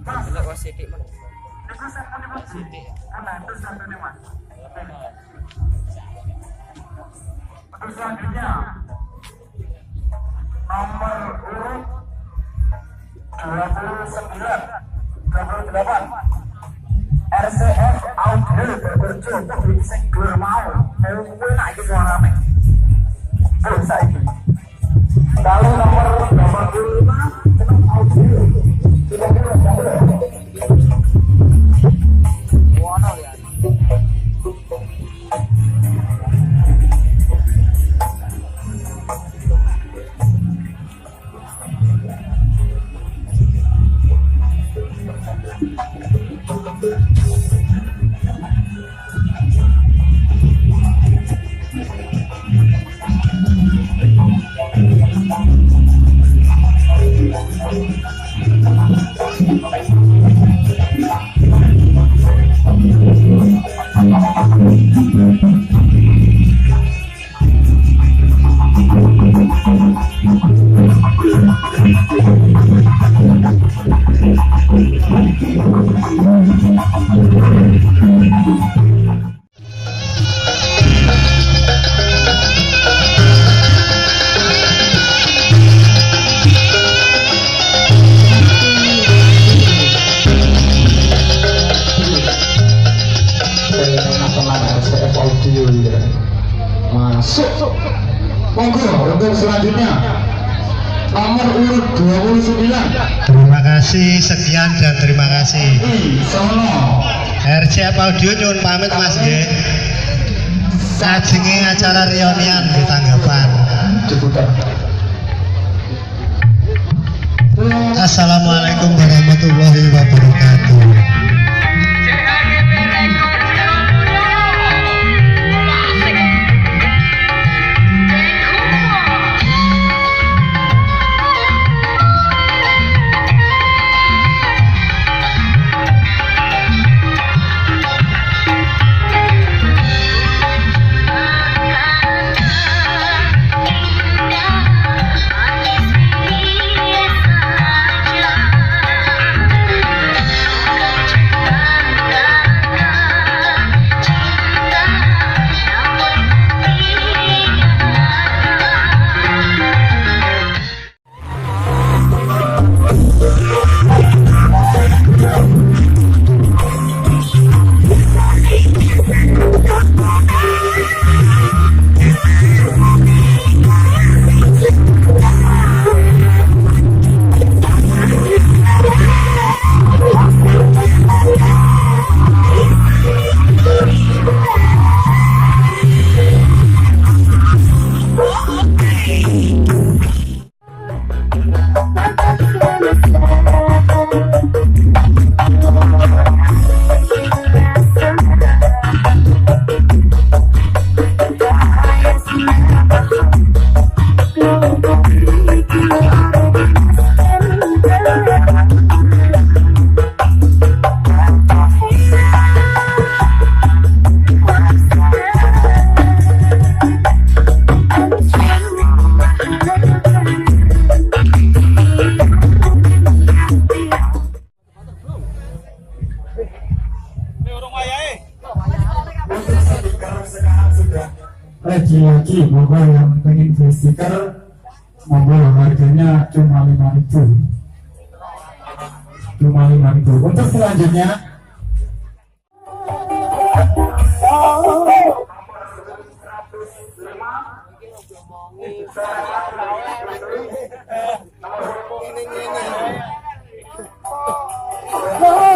Delok wae sithik men. Sithik. Untuk selanjutnya nomor urut 29 28 RCF Audio berberjo publik sektor mau enak iki suarane bisa iki kalau nomor 25 audio kira-kira Wono ya. Masuk. Monggo untuk selanjutnya nomor urut 29. Terima kasih, sekian dan terima kasih. Sono RCF Audio nyuwun pamit Mas nggih. Sajenge acara reunian di tanggapan. Assalamualaikum warahmatullahi wabarakatuh. Lagi-lagi bahwa yang pengen beli stiker monggo harganya cuma 5.000. Untuk selanjutnya Ini.